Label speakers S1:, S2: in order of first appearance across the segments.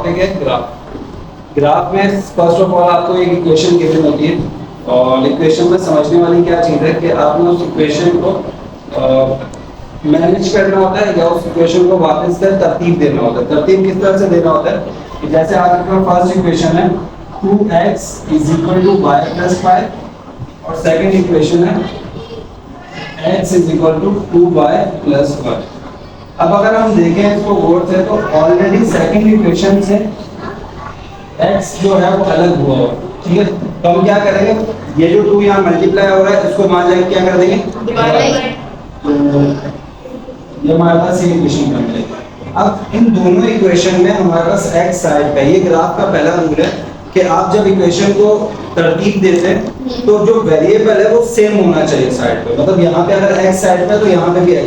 S1: Topic है graph. Graph में first of all आपको एक इक्वेशन गिवन होती है और इक्वेशन में समझने वाली क्या चीज़ है कि आपने उस इक्वेशन को मैनेज करना होता है या उस इक्वेशन को वापस से तरतीब देना होता है। तरतीब किस तरह से देना होता है कि जैसे आपके पास फर्स्ट इक्वेशन है 2x = y + 5 और सेकंड इक्वेशन है x = 2y + 1। अब अगर हम देखें इसको गौर से तो ऑलरेडी सेकंड इक्वेशन से x जो है वो अलग हुआ है, ठीक है। तो हम क्या करेंगे, ये जो 2 यहाँ मल्टीप्लाई हो रहा है इसको वहां जाके क्या कर देंगे, ये हमारे पास ये इक्वेशन बन गई। अब इन दोनों इक्वेशन में हमारे पास x साइड पे, ये ग्राफ का पहला रूल है कि आप जब इक्वेशन को तरतीब देते हैं तो जो वेरिएबल है वो सेम होना चाहिए साइड पे। मतलब यहाँ पे अगर x साइड पे तो यहाँ पे भी x,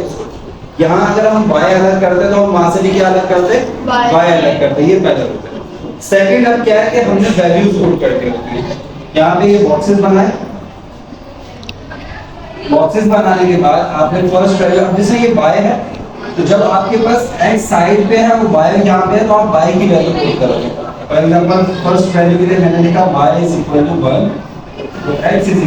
S1: यहाँ अगर हम y अलग करते तो हम वहां से भी क्या अलग करते, y अलग करते। ये पहला रूल है। सेकंड अब क्या है कि हमने वैल्यूज पुट करके रखी है। यहाँ पे ये बॉक्सेस बनाए, बॉक्सेस बनाने के बाद आपने फर्स्ट वैल्यू, अब जैसे ये y है तो जब आपके पास x साइड पे है वो y यहाँ पे है तो आप y की वैल्यू पुट करोगे। फॉर एग्जांपल फर्स्ट वैल्यू के लिए मैंने लिखा y = 1 तो x =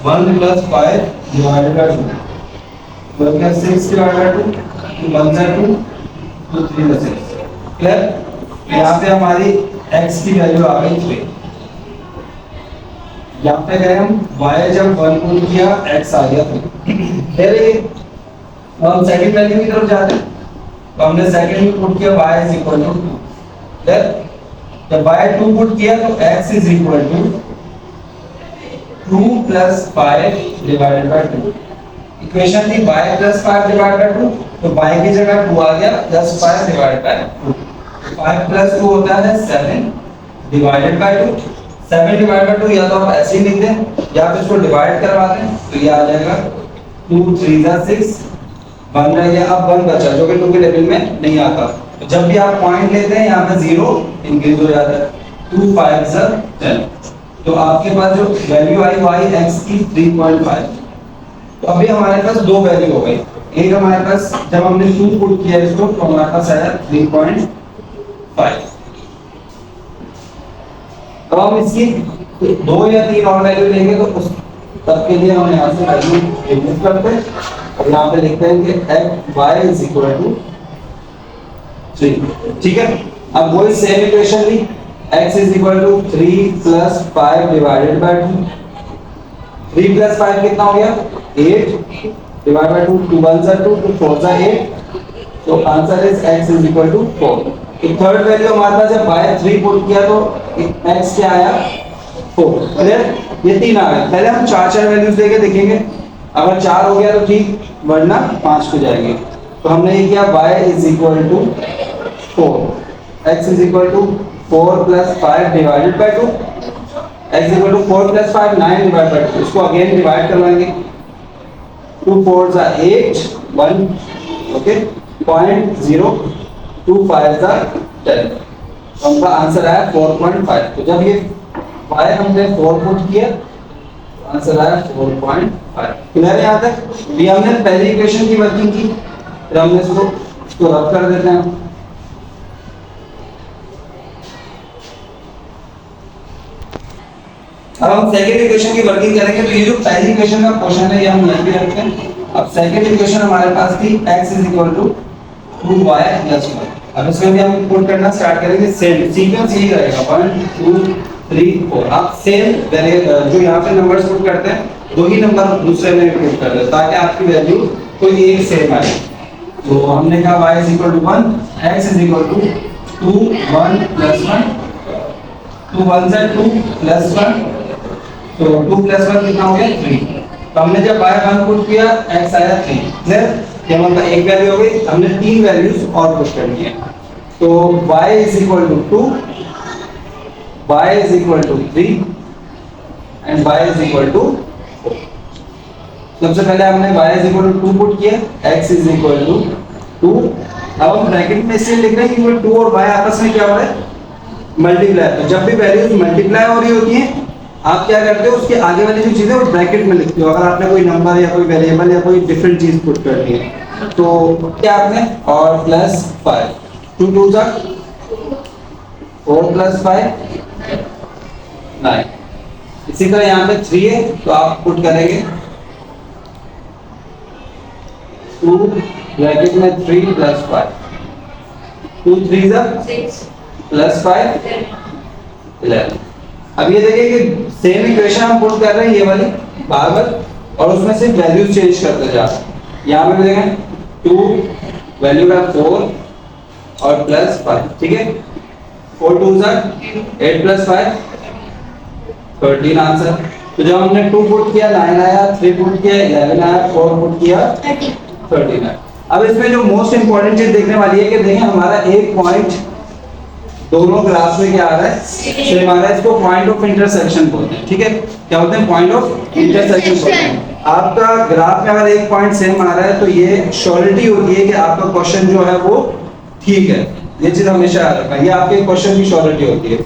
S1: 1 + 5 / 2 तो क्या 6 / 2 तो 1 + 2 तो 3 + 6 क्लियर। यहाँ पे हमारी x की वैल्यू आ गई 3। यहाँ पे गए हम y जब 1 पुट किया x आ गया 3। फिर ये हम सेकंड वैल्यू की तरफ जाते हैं तो हमने सेकंड में पुट किया y = 2। फिर जब y 2 पुट किया तो x = 2 + 5 / 2। इक्वेशन थी y + 5 / 2 तो y की जगह 2 आ गया +5 / 2। 5 + 2 होता है 7 / 2। 7 / 2 या तो आप ऐसे ही लिख दें या फिर इसको डिवाइड करवा दें तो ये आ जाएगा 2 × 3 = 6 1 रह गया। अब 1 बचा जो कि 2 के टेबल में नहीं आता। तो जब भी आप पॉइंट लेते हैं यहाँ पे 0 इंक्रीज हो जाता है। 2 5 = 10 तो आपके पास जो वैल्यू आई y x की 3.5। तो अभी हमारे पास दो वैल्यू हो गई। एक हमारे पास जब हमने 2 पुट किया इसको तो हमारे पास आया 3.5। अब हम इसकी 2 या 3 और वैल्यू लेंगे तो उस तब के लिए हम यहाँ से वैल्यू रिमूव करते हैं और यहाँ पे लिखते हैं कि y = 3। ठीक है। अब वही सेम इक्वेशन ली, x = 3 + 5 / 2। 3 + 5 कितना हो गया 8 / 2 2 1 = 2 2 4 = 8 तो आंसर इज x = 4। तो थर्ड वैल्यू हमारे पास जब y 3 पुट किया तो x क्या आया 4। क्लियर। ये 3 आ गए। पहले हम 4 वैल्यूज लेके देखेंगे, अगर 4 हो गया तो ठीक वरना 5 पे जाएंगे। तो हमने ये किया y = 4 x = 4 + 5 / 2 x = 4 + 5 9 / 2। इसको अगेन डिवाइड करवाएंगे 2 4 = 8 1 ओके 0.0 2 5 = 10 तो हमका आंसर आया 4.5। तो जब ये y हमने 4 पुट किया आंसर आया 4.5। क्लियर है यहाँ तक। ये हमने पहली इक्वेशन की वर्किंग की, फिर हमने इसको रब कर देते हैं। अब हम सेकंड इक्वेशन की वर्किंग करेंगे। तो ये जो पहली इक्वेशन का क्वेश्चन है ये हम यहीं पे रखते हैं। अब सेकंड इक्वेशन हमारे पास थी x = 2y + 1। अब इसमें भी हम पुट करना स्टार्ट करेंगे। सेम सीक्वेंस यही रहेगा 1 2 3 4। आप सेम जो यहाँ पे नंबर्स पुट करते हैं दो ही नंबर दूसरे में पुट कर दें ताकि आपकी वैल्यू कोई एक सेम आए। तो हमने कहा y = 1 x = 2 1 + 1 2 1 = 2 + 1 तो 2 + 1 कितना हो गया 3। तो हमने जब y 1 पुट किया x आया 3। क्लियर। ये हमारा एक वैल्यू हो गई। हमने 3 वैल्यूज और पुट करनी है। तो y = 2 y = 3 एंड y = 4। सबसे पहले हमने y = 2 पुट किया x = 2। अब हम ब्रैकेट में इसलिए लिख रहे हैं कि 2 और y आपस में क्या हो रहा है मल्टीप्लाई। तो जब भी वैल्यूज मल्टीप्लाई हो रही होती हैं आप क्या करते हो उसके आगे वाली जो चीजें वो ब्रैकेट में लिखते हो। अगर आपने कोई नंबर या कोई वेरिएबल या कोई डिफरेंट चीज पुट करनी है तो क्या आपने और +5 2 2 = 4 प्लस 5 9। इसी तरह यहाँ पे 3 है तो आप पुट करेंगे 2 ब्रैकेट में 3 प्लस 5, 2 3 प्लस 5 11। अब ये देखिए कि सेम इक्वेशन हम पुट कर रहे हैं ये वाली बार बार, और उसमें सिर्फ वैल्यूज चेंज करते जा रहे हैं। यहाँ पे देखें 2 वैल्यू है 4 और प्लस 5, ठीक है। 4 2 8 प्लस 5 13 आंसर। तो जब हमने 2 पुट किया 9 आया, 3 पुट किया 11 आया, 4 पुट किया 13 आया। अब इसमें जो मोस्ट इंपॉर्टेंट चीज देखने वाली है कि देखें हमारा एक पॉइंट दोनों ग्राफ में क्या आ रहा है, सेम आ रहा है। इसको पॉइंट ऑफ इंटरसेक्शन बोलते हैं, ठीक है। क्या बोलते हैं? पॉइंट ऑफ इंटरसेक्शन बोलते हैं। आपका ग्राफ में अगर एक पॉइंट सेम आ रहा है तो ये श्योरिटी होती है कि आपका क्वेश्चन जो है वो ठीक है। ये चीज हमेशा याद रखना, ये आपके क्वेश्चन की श्योरिटी होती है।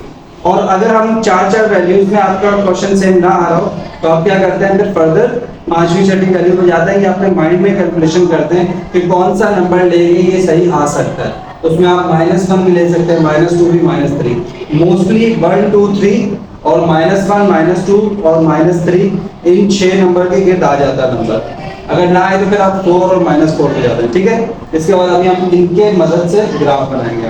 S1: और अगर हम 4 वैल्यूज में आपका क्वेश्चन सेम ना आ रहा हो तो आप क्या करते हैं, फिर फर्दर 5वीं 6वीं वैल्यू पे जाते हैं कि अपने माइंड में कैलकुलेशन करते हैं कि कौन सा नंबर लेंगे ये सही आ सकता है। तो उसमें आप -1 भी ले सकते हैं, -2 भी, -3। मोस्टली 1 2 3 और -1 -2 और -3 इन 6 नंबर के गिर्द आ जाता है नंबर। अगर ना आए तो फिर आप 4 और -4 पे जाते हैं, ठीक है। इसके बाद अभी हम इनके मदद से ग्राफ बनाएंगे।